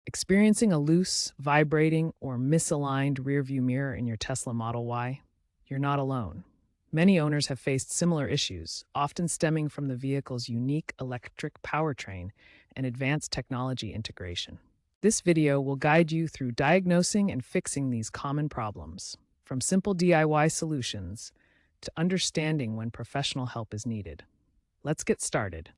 Experiencing a loose, vibrating, or misaligned rearview mirror in your Tesla Model Y? You're not alone. Many owners have faced similar issues, often stemming from the vehicle's unique electric powertrain and advanced technology integration. This video will guide you through diagnosing and fixing these common problems, from simple DIY solutions to understanding when professional help is needed. Let's get started.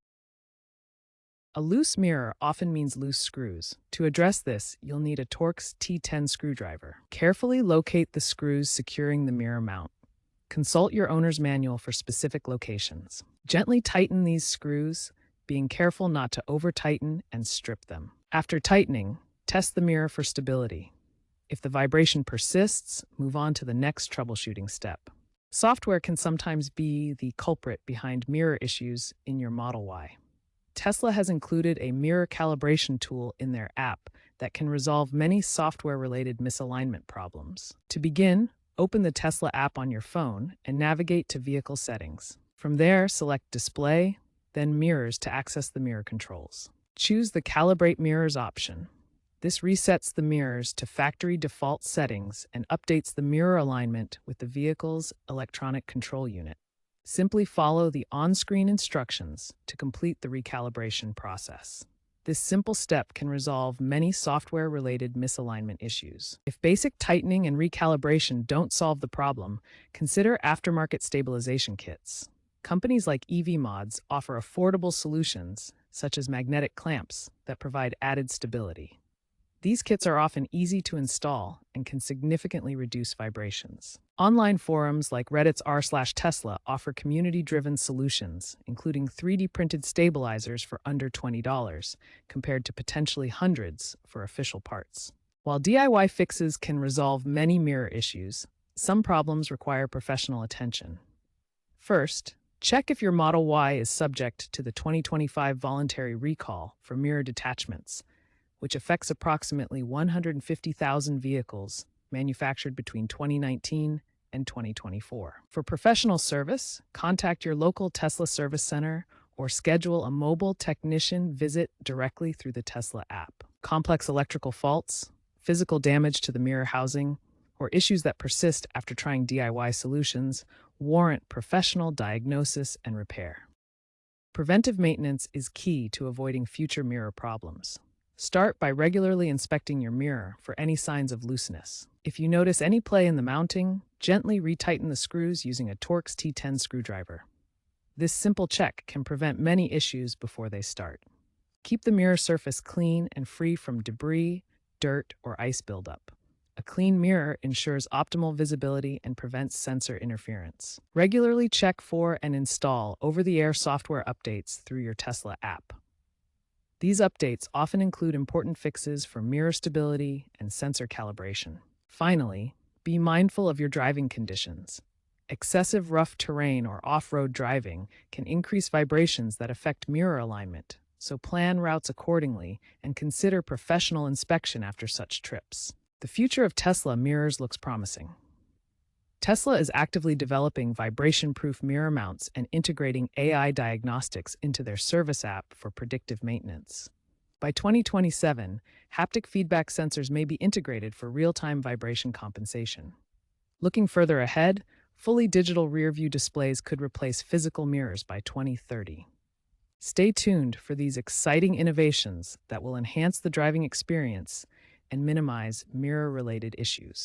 A loose mirror often means loose screws. To address this, you'll need a Torx T10 screwdriver. Carefully locate the screws securing the mirror mount. Consult your owner's manual for specific locations. Gently tighten these screws, being careful not to over-tighten and strip them. After tightening, test the mirror for stability. If the vibration persists, move on to the next troubleshooting step. Software can sometimes be the culprit behind mirror issues in your Model Y. Tesla has included a mirror calibration tool in their app that can resolve many software-related misalignment problems. To begin, open the Tesla app on your phone and navigate to Vehicle Settings. From there, select Display, then Mirrors to access the mirror controls. Choose the Calibrate Mirrors option. This resets the mirrors to factory default settings and updates the mirror alignment with the vehicle's electronic control unit. Simply follow the on-screen instructions to complete the recalibration process. This simple step can resolve many software-related misalignment issues. If basic tightening and recalibration don't solve the problem, consider aftermarket stabilization kits. Companies like EV-Mods offer affordable solutions, such as magnetic clamps, that provide added stability. These kits are often easy to install and can significantly reduce vibrations. Online forums like Reddit's r/Tesla offer community-driven solutions, including 3D printed stabilizers for under $20, compared to potentially hundreds for official parts. While DIY fixes can resolve many mirror issues, some problems require professional attention. First, check if your Model Y is subject to the 2025 voluntary recall for mirror detachments, which affects approximately 150,000 vehicles manufactured between 2019 and 2024. For professional service, contact your local Tesla service center or schedule a mobile technician visit directly through the Tesla app. Complex electrical faults, physical damage to the mirror housing, or issues that persist after trying DIY solutions warrant professional diagnosis and repair. Preventive maintenance is key to avoiding future mirror problems. Start by regularly inspecting your mirror for any signs of looseness. If you notice any play in the mounting, gently retighten the screws using a Torx T10 screwdriver. This simple check can prevent many issues before they start. Keep the mirror surface clean and free from debris, dirt, or ice buildup. A clean mirror ensures optimal visibility and prevents sensor interference. Regularly check for and install over-the-air software updates through your Tesla app. These updates often include important fixes for mirror stability and sensor calibration. Finally, be mindful of your driving conditions. Excessive rough terrain or off-road driving can increase vibrations that affect mirror alignment, so plan routes accordingly and consider professional inspection after such trips. The future of Tesla mirrors looks promising. Tesla is actively developing vibration-proof mirror mounts and integrating AI diagnostics into their service app for predictive maintenance. By 2027, haptic feedback sensors may be integrated for real-time vibration compensation. Looking further ahead, fully digital rear-view displays could replace physical mirrors by 2030. Stay tuned for these exciting innovations that will enhance the driving experience and minimize mirror-related issues.